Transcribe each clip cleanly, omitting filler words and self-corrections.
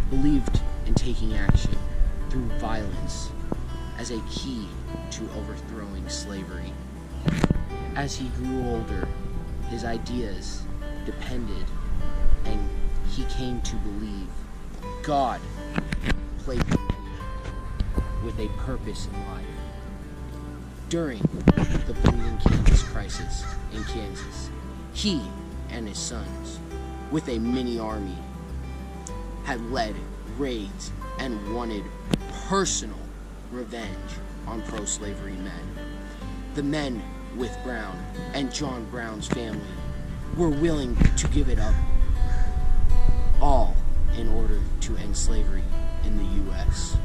believed in taking action through violence as a key to overthrowing slavery. As he grew older, his ideas depended, and he came to believe God placed him with a purpose in life. During the Bleeding Kansas crisis in Kansas, he and his sons, with a mini army, had led raids and wanted personal revenge on pro-slavery men. The men with Brown and John Brown's family were willing to give it up all in order to end slavery in the U.S.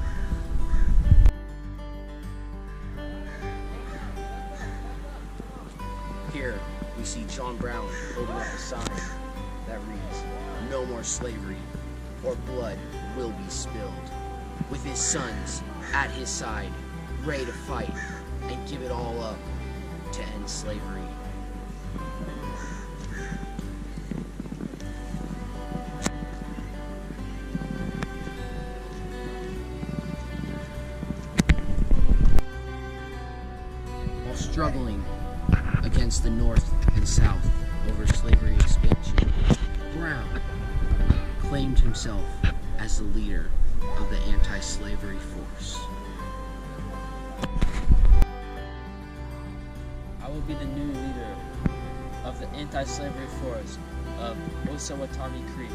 Here we see John Brown holding up a sign that reads, "No more slavery, or blood will be spilled," with his sons at his side, ready to fight and give it all up to end slavery. While struggling against the North and South over slavery expansion, Brown claimed himself as the leader of the anti-slavery force. I will be the new leader of the anti-slavery force of Osawatomie Creek.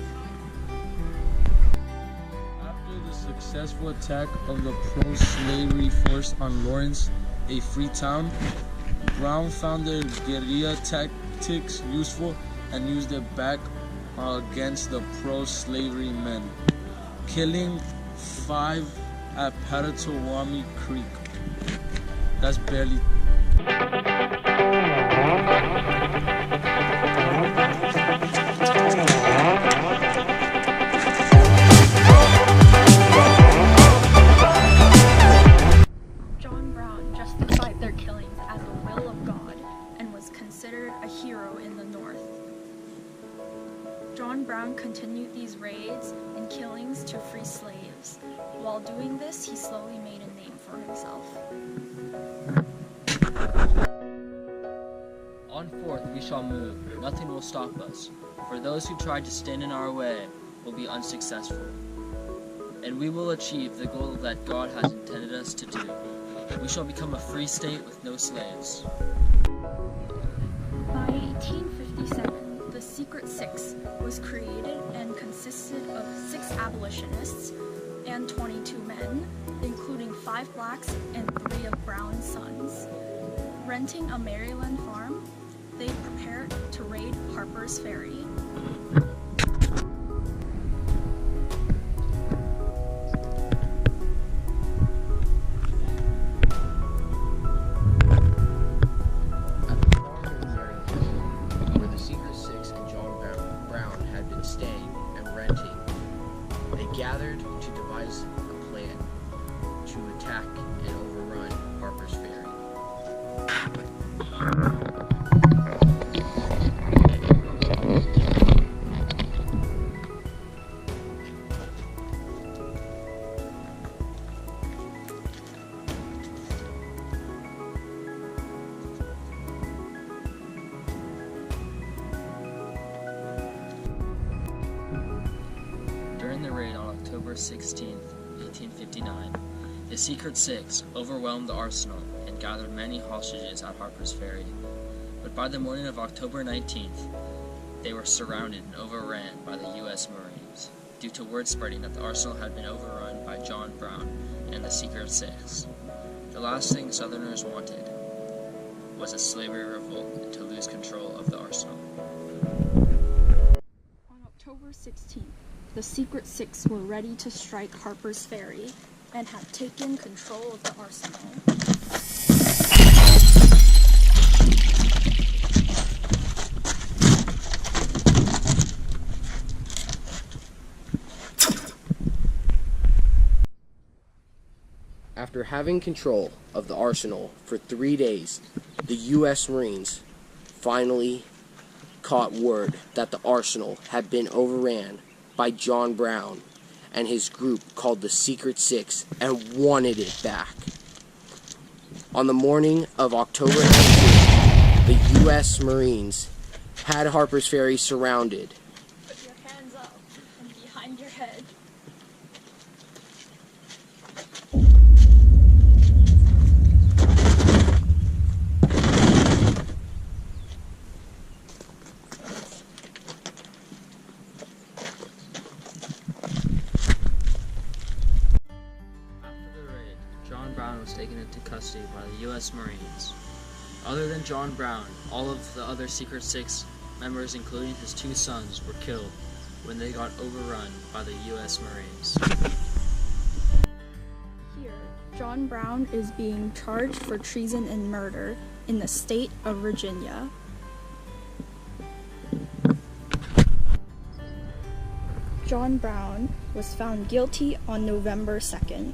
After the successful attack of the pro-slavery force on Lawrence, a free town, Brown found their guerrilla tactics useful and used it back against the pro-slavery men, killing 5 at Pottawatomie Creek. That's barely. John Brown justified their killings as a will of God and was considered a hero in the North. John Brown continued these raids and killings to free slaves. While doing this, he slowly made a name for himself. On forth we shall move, nothing will stop us, for those who try to stand in our way will be unsuccessful. And we will achieve the goal that God has intended us to do. We shall become a free state with no slaves. By 1857, the Secret Six was created and consisted of 6 abolitionists and 22 men, including 5 blacks and 3 of Brown's sons. Renting a Maryland farm, they prepared to raid Harper's Ferry. At the farm in Maryland, where the Secret Six and John Brown had been staying and renting, they gathered to devise a plan to attack and overrun Harper's Ferry. During the raid on October 16, 1859, the Secret Six overwhelmed the arsenal and gathered many hostages at Harper's Ferry. But by the morning of October 19th, they were surrounded and overran by the U.S. Marines due to word spreading that the arsenal had been overrun by John Brown and the Secret Six. The last thing Southerners wanted was a slavery revolt and to lose control of the arsenal. On October 16th, the Secret Six were ready to strike Harper's Ferry and had taken control of the arsenal. After having control of the arsenal for 3 days, the U.S. Marines finally caught word that the arsenal had been overran by John Brown and his group called the Secret Six and wanted it back. On the morning of October 19th, the U.S. Marines had Harper's Ferry surrounded. Put your hands up and behind your head. John Brown was taken into custody by the U.S. Marines. Other than John Brown, all of the other Secret Six members, including his 2 sons, were killed when they got overrun by the U.S. Marines. Here, John Brown is being charged for treason and murder in the state of Virginia. John Brown was found guilty on November 2nd.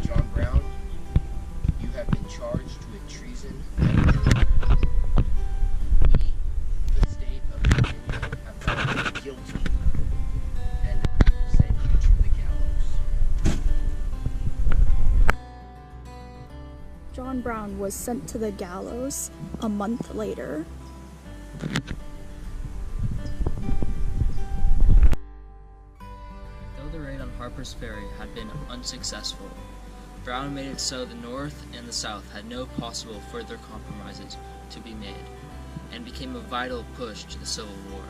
John Brown, you have been charged with treason and murder. We, the state of Virginia, have found you guilty and send you to the gallows. John Brown was sent to the gallows a month later. Though the raid on Harper's Ferry had been unsuccessful, Brown made it so the North and the South had no possible further compromises to be made, and became a vital push to the Civil War.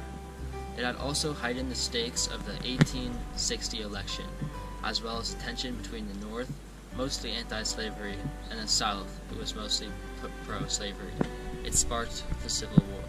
It had also heightened the stakes of the 1860 election, as well as tension between the North, mostly anti-slavery, and the South, who was mostly pro-slavery. It sparked the Civil War.